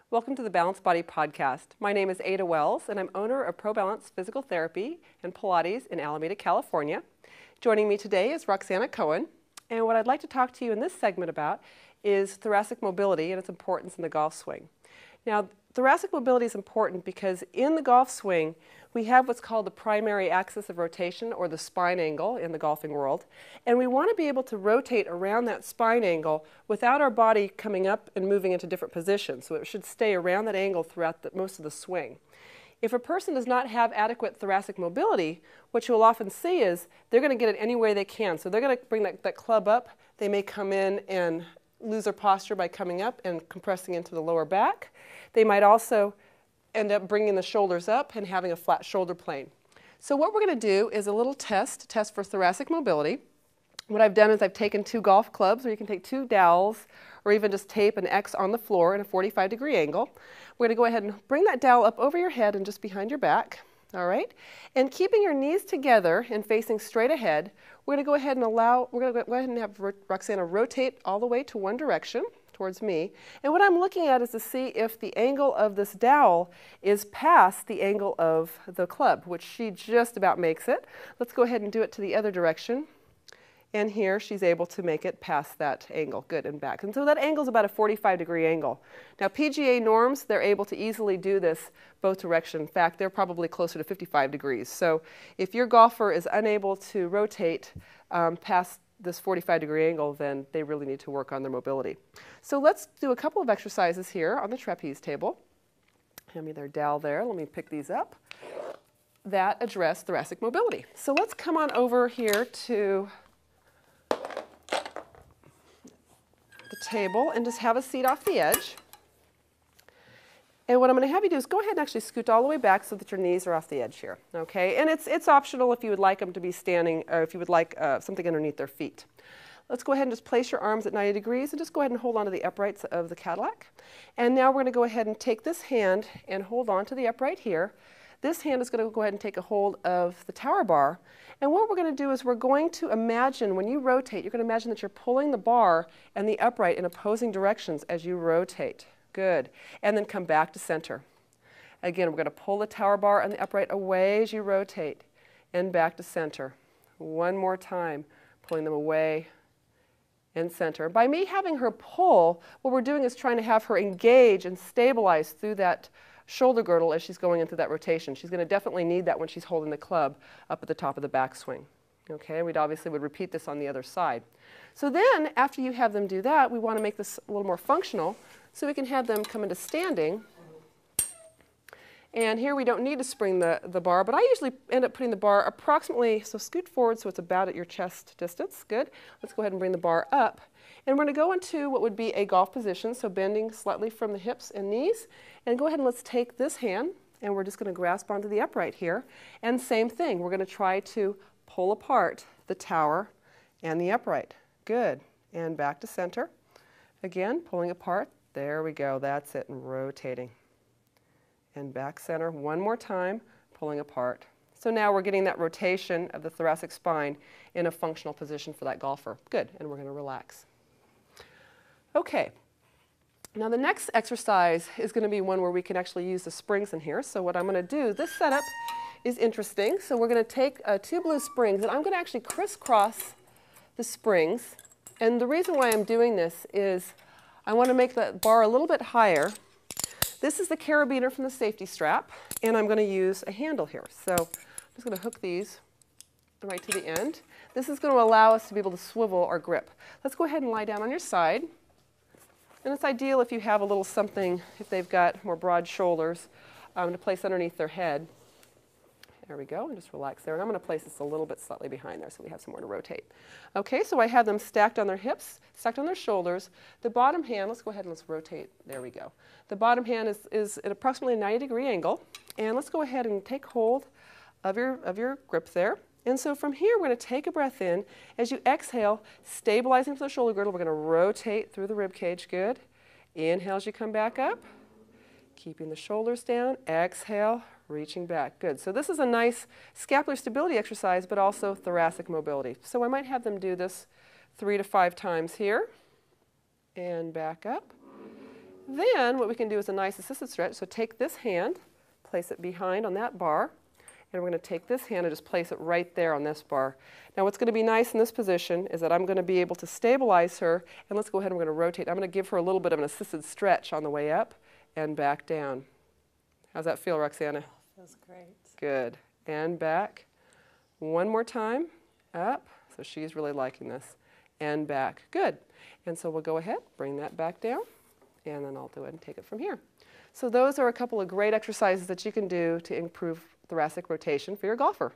Welcome to the Balanced Body Podcast. My name is Ada Wells, and I'm owner of Pro Balance Physical Therapy and Pilates in Alameda, California. Joining me today is Roxana Cohen, and what I'd like to talk to you in this segment about is thoracic mobility and its importance in the golf swing. Now, thoracic mobility is important because in the golf swing, we have what's called the primary axis of rotation, or the spine angle in the golfing world, and we want to be able to rotate around that spine angle without our body coming up and moving into different positions. So it should stay around that angle throughout most of the swing. If a person does not have adequate thoracic mobility, what you'll often see is they're going to get it any way they can. So they're going to bring that club up. They may come in and lose their posture by coming up and compressing into the lower back. They might also end up bringing the shoulders up and having a flat shoulder plane. So what we're going to do is a little test for thoracic mobility. What I've done is I've taken two golf clubs, or you can take two dowels, or even just tape an X on the floor in a 45-degree angle. We're going to go ahead and bring that dowel up over your head and just behind your back. All right? And keeping your knees together and facing straight ahead, we're going to go ahead and have Roxana rotate all the way to one direction, towards me. And what I'm looking at is to see if the angle of this dowel is past the angle of the club, which she just about makes it. Let's go ahead and do it to the other direction. And here she's able to make it past that angle. Good, and back. And so that angle is about a 45-degree angle. Now PGA norms, they're able to easily do this both directions. In fact, they're probably closer to 55 degrees. So if your golfer is unable to rotate past this 45-degree angle, then they really need to work on their mobility. So let's do a couple of exercises here on the trapeze table. Hand me their dowel there. Let me pick these up that address thoracic mobility. So let's come on over here to the table and just have a seat off the edge. And what I'm going to have you do is go ahead and actually scoot all the way back so that your knees are off the edge here, okay? And it's optional if you would like them to be standing, or if you would like something underneath their feet. Let's go ahead and just place your arms at 90 degrees and just go ahead and hold on to the uprights of the Cadillac. And now we're going to go ahead and take this hand and hold on to the upright here. This hand is going to go ahead and take a hold of the tower bar. And what we're going to do is we're going to imagine, when you rotate, you're going to imagine that you're pulling the bar and the upright in opposing directions as you rotate. Good. And then come back to center. Again, we're going to pull the tower bar and the upright away as you rotate and back to center. One more time, pulling them away and center. By me having her pull, what we're doing is trying to have her engage and stabilize through that shoulder girdle as she's going into that rotation. She's going to definitely need that when she's holding the club up at the top of the backswing. Okay, we'd obviously repeat this on the other side. So then, after you have them do that, we want to make this a little more functional. So we can have them come into standing. And here we don't need to spring the bar, but I usually end up putting the bar approximately, so scoot forward so it's about at your chest distance. Good. Let's go ahead and bring the bar up. And we're going to go into what would be a golf position, so bending slightly from the hips and knees. And go ahead and let's take this hand, and we're just going to grasp onto the upright here. And same thing, we're going to try to pull apart the tower and the upright. Good. And back to center. Again, pulling apart. There we go, that's it, and rotating. And back center, one more time, pulling apart. So now we're getting that rotation of the thoracic spine in a functional position for that golfer. Good, and we're going to relax. Okay, now the next exercise is going to be one where we can actually use the springs in here. So what I'm going to do, this setup is interesting. So we're going to take two blue springs, and I'm going to actually crisscross the springs. And the reason why I'm doing this is I want to make that bar a little bit higher. This is the carabiner from the safety strap, and I'm going to use a handle here. So I'm just going to hook these right to the end. This is going to allow us to be able to swivel our grip. Let's go ahead and lie down on your side. And it's ideal if you have a little something, if they've got more broad shoulders, to place underneath their head. There we go, and just relax there. And I'm going to place this a little bit slightly behind there so we have somewhere to rotate. Okay, so I have them stacked on their hips, stacked on their shoulders. The bottom hand, let's go ahead and let's rotate. There we go. The bottom hand is at approximately a 90-degree angle. And let's go ahead and take hold of your grip there. And so from here, we're going to take a breath in. As you exhale, stabilizing for the shoulder girdle, we're going to rotate through the rib cage. Good. Inhale as you come back up. Keeping the shoulders down. Exhale. Reaching back. Good. So this is a nice scapular stability exercise, but also thoracic mobility. So I might have them do this 3 to 5 times here. And back up. Then what we can do is a nice assisted stretch. So take this hand, place it behind on that bar, and we're going to take this hand and just place it right there on this bar. Now what's going to be nice in this position is that I'm going to be able to stabilize her, and let's go ahead and we're going to rotate. I'm going to give her a little bit of an assisted stretch on the way up and back down. How's that feel, Roxana? Feels great. Good. And back. One more time. Up. So she's really liking this. And back. Good. And so we'll go ahead, bring that back down, and then I'll do it and take it from here. So those are a couple of great exercises that you can do to improve thoracic rotation for your golfer.